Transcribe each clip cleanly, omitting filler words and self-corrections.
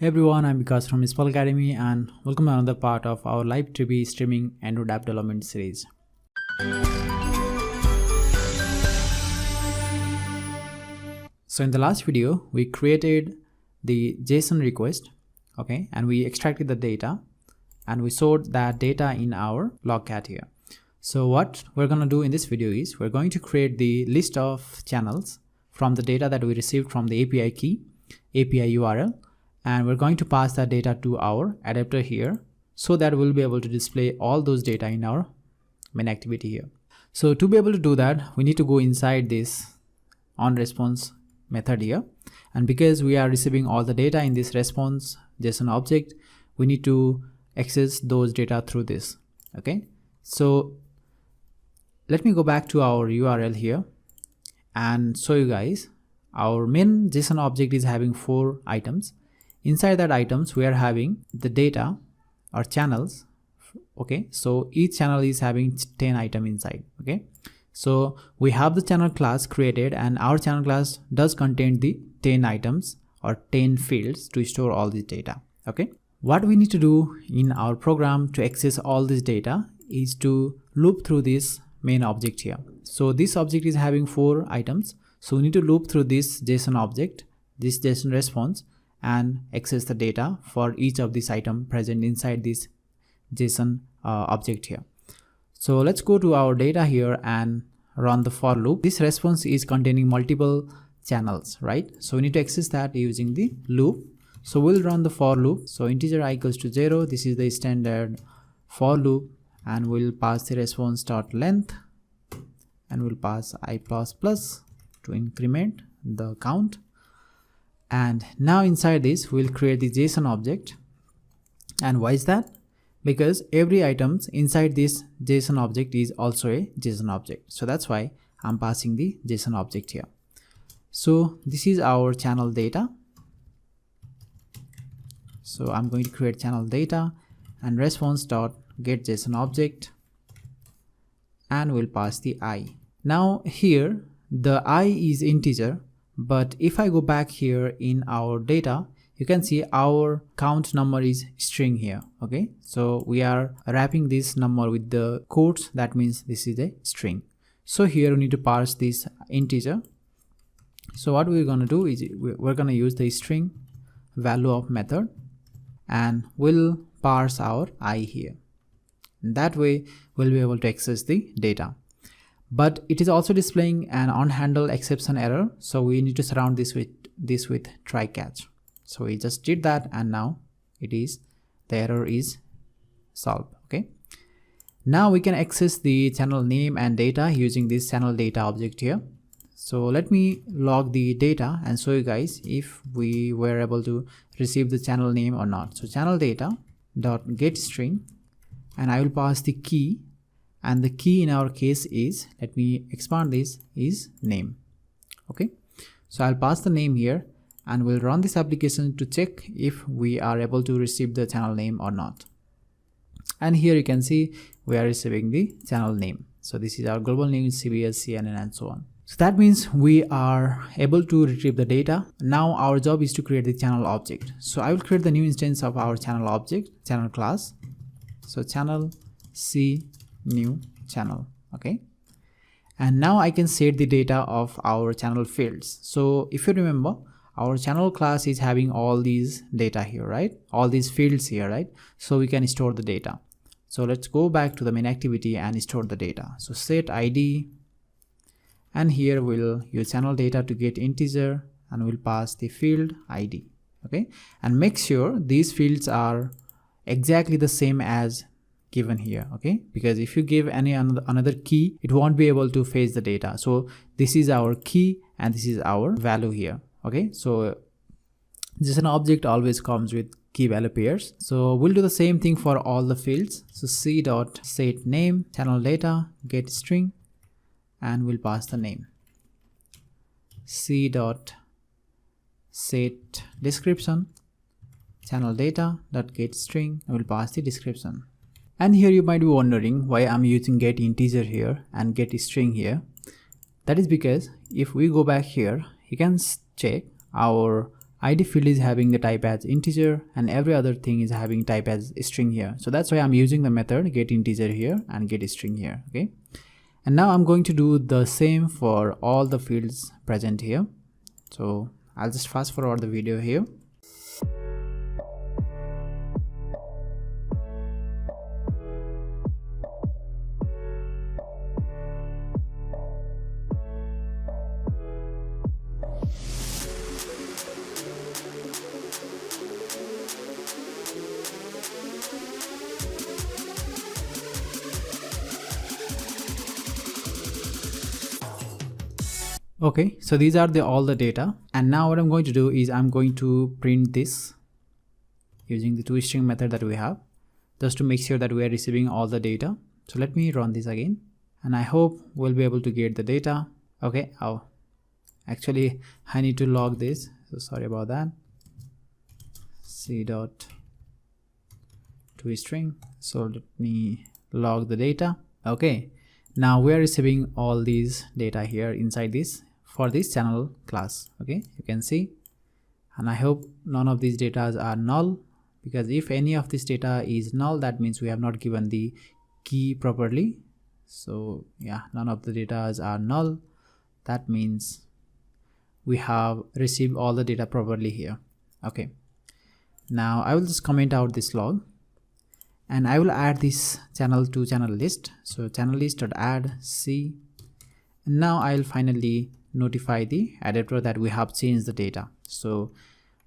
Hey everyone, I'm Vikas from SmallAcademy and welcome to another part of our live TV streaming Android app development series. So in the last video, we created the JSON request, okay, and we extracted the data and we stored that data in our logcat here. So what we're going to do in this video is we're going to create the list of channels from the data that we received from the API key, API URL, and we're going to pass that data to our adapter here so that we'll be able to display all those data in our main activity here. So to be able to do that, we need to go inside this onResponse method here, and because we are receiving all the data in this response JSON object, we need to access those data through this. Okay, so let me go back to our URL here and show you guys. Our main JSON object is having 4 items. Inside that items we are having the data or channels. Okay, so each channel is having 10 items inside. Okay, so we have the channel class created and our channel class does contain the 10 items or 10 fields to store all this data. Okay, what we need to do in our program to access all this data is to loop through this main object here. So this object is having 4 items, so we need to loop through this JSON object, this JSON response, and access the data for each of these items present inside this JSON object here. So let's go to our data here and run the for loop. This response is containing multiple channels, right? So we need to access that using the loop. So we'll run the for loop. So integer I equals to 0. This is the standard for loop, and we'll pass the response dot length, and we'll pass I plus plus to increment the count. And now inside this we'll create the JSON object. And why is that? Because every items inside this JSON object is also a JSON object, so that's why I'm passing the JSON object here. So this is our channel data. So I'm going to create channel data and response dot get JSON object, and we'll pass the I. Now here the I is integer, but if I go back here in our data, you can see our count number is string here. Okay, so we are wrapping this number with the quotes, that means this is a string. So here we need to parse this integer. So what we're going to do is we're going to use the string value of method and we'll parse our I here. In that way we'll be able to access the data. But it is also displaying an unhandled exception error, so we need to surround this with try catch. So we just did that, and now the error is solved. Okay, now we can access the channel name and data using this channel data object here. So let me log the data and show you guys if we were able to receive the channel name or not. So channel data dot get string, and I will pass the key, and the key in our case is, let me expand this, is name. Okay, so I'll pass the name here and we'll run this application to check if we are able to receive the channel name or not. And here you can see we are receiving the channel name. So this is our global name, CBS, CNN, and so on. So that means we are able to retrieve the data. Now our job is to create the channel object. So I will create the new instance of our channel object, channel class. So channel C new channel. Okay, and now I can set the data of our channel fields. So if you remember, our channel class is having all these data here, right? All these fields here, right? So we can store the data. So let's go back to the main activity and store the data. So set ID, and here we'll use channel data to get integer, and we'll pass the field ID. Okay, and make sure these fields are exactly the same as given here. Okay, because if you give any another key, it won't be able to fetch the data. So this is our key and this is our value here. Okay, so JSON object always comes with key value pairs. So we'll do the same thing for all the fields. So c dot set name, channel data get string, and we'll pass the name. C dot set description, channel data dot get string, and we'll pass the description. And here you might be wondering why I'm using get integer here and get string here. That is because if we go back here, you can check our ID field is having the type as integer and every other thing is having type as string here. So that's why I'm using the method getInteger here and getString here. Okay. And now I'm going to do the same for all the fields present here. So I'll just fast forward the video here. Okay, so these are all the data, and now what I'm going to do is I'm going to print this using the toString method that we have, just to make sure that we are receiving all the data. So let me run this again, and I hope we'll be able to get the data. Okay, oh, actually I need to log this, so sorry about that. C.toString. So let me log the data. Okay, now we are receiving all these data here inside this for this channel class. Okay, you can see, and I hope none of these data are null, because if any of this data is null, that means we have not given the key properly. So yeah, none of the data are null. That means we have received all the data properly here. Okay, now I will just comment out this log, and I will add this channel to channel list. So channel list.add c, and now I'll finally notify the adapter that we have changed the data. So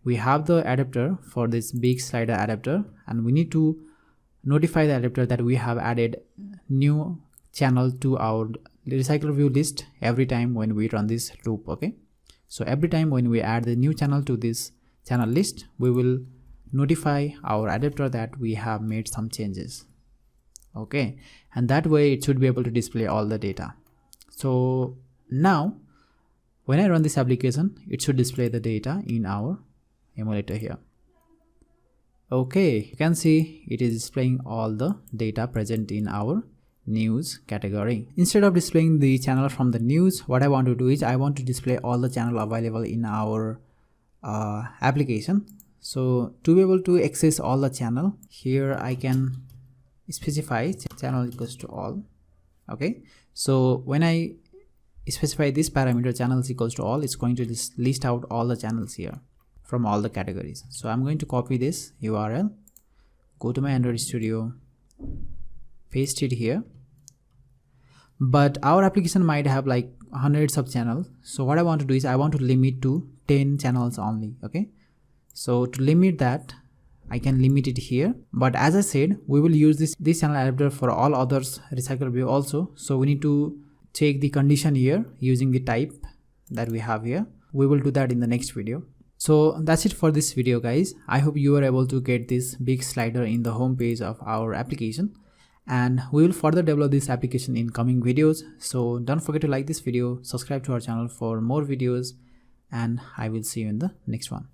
we have the adapter for this big slider adapter, and we need to notify the adapter that we have added new channel to our recycle view list every time when we run this loop. Okay, so every time when we add the new channel to this channel list, we will notify our adapter that we have made some changes. Okay, and that way it should be able to display all the data. So now when I run this application, it should display the data in our emulator here. Okay, you can see it is displaying all the data present in our news category. Instead of displaying the channel from the news, what I want to do is I want to display all the channel available in our application. So to be able to access all the channel, here I can specify channel equals to all. Okay, so when I specify this parameter channels equals to all, it's going to just list out all the channels here from all the categories. So I'm going to copy this URL, go to my Android Studio, paste it here. But our application might have like hundreds of channels. So what I want to do is I want to limit to 10 channels only. Okay, so to limit that, I can limit it here. But as I said, we will use this channel adapter for all others recycle view also. So we need to check the condition here using the type that we have here. We will do that in the next video. So that's it for this video, guys. I hope you were able to get this big slider in the home page of our application, and we will further develop this application in coming videos. So don't forget to like this video, subscribe to our channel for more videos, and I will see you in the next one.